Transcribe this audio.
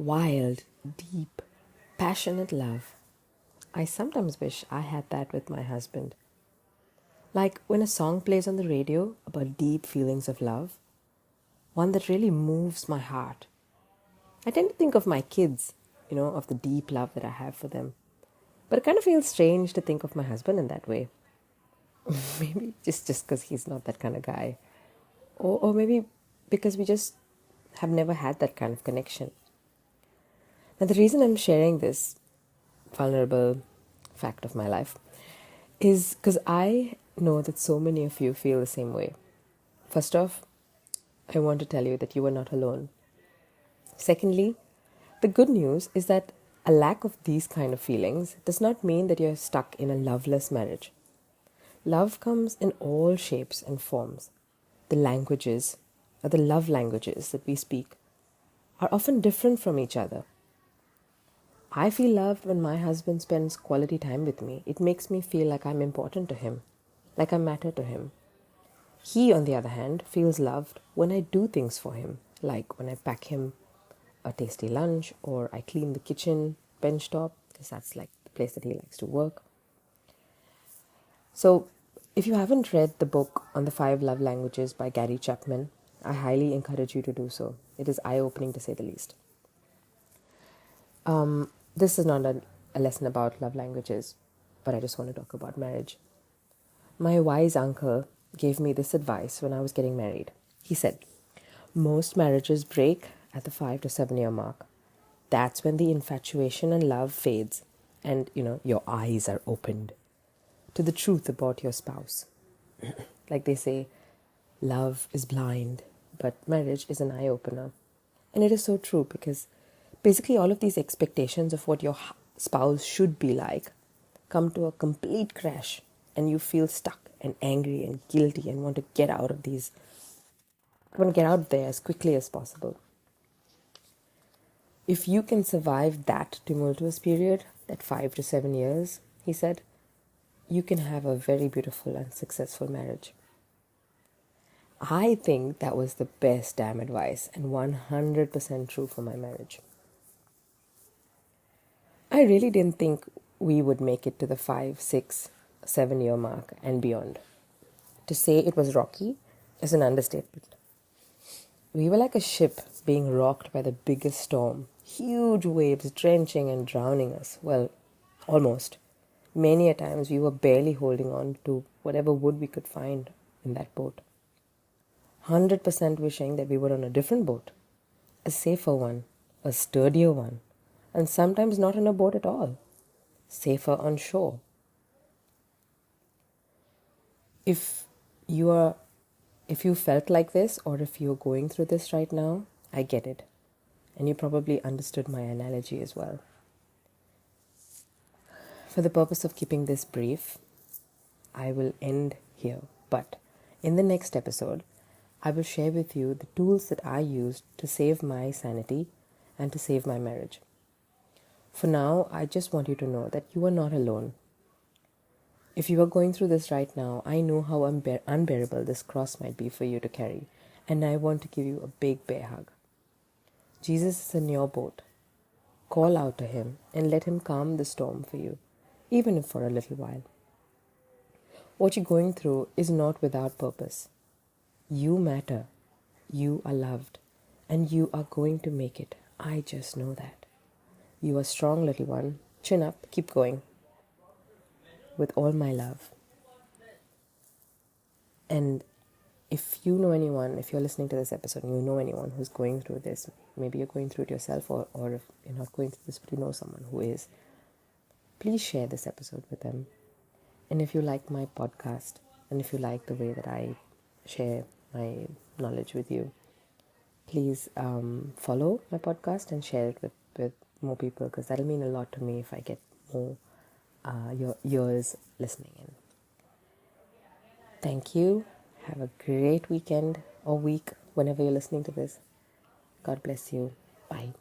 wild, deep, passionate love. I sometimes wish I had that with my husband. Like when a song plays on the radio about deep feelings of love, one that really moves my heart. I tend to think of my kids, of the deep love that I have for them. But it kind of feels strange to think of my husband in that way. Maybe just because he's not that kind of guy. Or maybe because we just have never had that kind of connection. Now, the reason I'm sharing this vulnerable fact of my life is because I know that so many of you feel the same way. First off, I want to tell you that you are not alone. Secondly, the good news is that a lack of these kind of feelings does not mean that you're stuck in a loveless marriage. Love comes in all shapes and forms. The languages, or the love languages that we speak, are often different from each other. I feel loved when my husband spends quality time with me. It makes me feel like I'm important to him, like I matter to him. He, on the other hand, feels loved when I do things for him, like when I pack him a tasty lunch or I clean the kitchen bench top, because that's like the place that he likes to work. So, if you haven't read the book on the 5 love languages by Gary Chapman, I highly encourage you to do so. It is eye-opening to say the least. This is not a lesson about love languages, but I just want to talk about marriage. My wise uncle gave me this advice when I was getting married. He said, most marriages break at the 5 to 7 year mark. That's when the infatuation and love fades and, your eyes are opened to the truth about your spouse. Like they say, love is blind, but marriage is an eye-opener. And it is so true because basically all of these expectations of what your spouse should be like come to a complete crash and you feel stuck and angry and guilty and want to get out of there as quickly as possible. If you can survive that tumultuous period, that 5 to 7 years, he said, you can have a very beautiful and successful marriage. I think that was the best damn advice and 100% true for my marriage. I really didn't think we would make it to the 5, 6, 7 year mark and beyond. To say it was rocky is an understatement. We were like a ship being rocked by the biggest storm, huge waves drenching and drowning us. Well, almost. Many a times we were barely holding on to whatever wood we could find in that boat. 100% wishing that we were on a different boat, a safer one, a sturdier one, and sometimes not on a boat at all, safer on shore. If you felt like this or if you're going through this right now, I get it. And you probably understood my analogy as well. For the purpose of keeping this brief, I will end here. But in the next episode, I will share with you the tools that I used to save my sanity and to save my marriage. For now, I just want you to know that you are not alone. If you are going through this right now, I know how unbearable this cross might be for you to carry, and I want to give you a big bear hug. Jesus is in your boat. Call out to him and let him calm the storm for you, even if for a little while. What you're going through is not without purpose. You matter, you are loved, and you are going to make it. I just know that. You are strong, little one. Chin up, keep going. With all my love. And if you know anyone, if you're listening to this episode and you know anyone who's going through this, maybe you're going through it yourself, or if you're not going through this but you know someone who is, please share this episode with them. And if you like my podcast, and if you like the way that I share my knowledge with you, please follow my podcast and share it with more people, because that'll mean a lot to me if I get more your ears listening in. Thank you. Have a great weekend or week whenever you're listening to this. God bless you. Bye.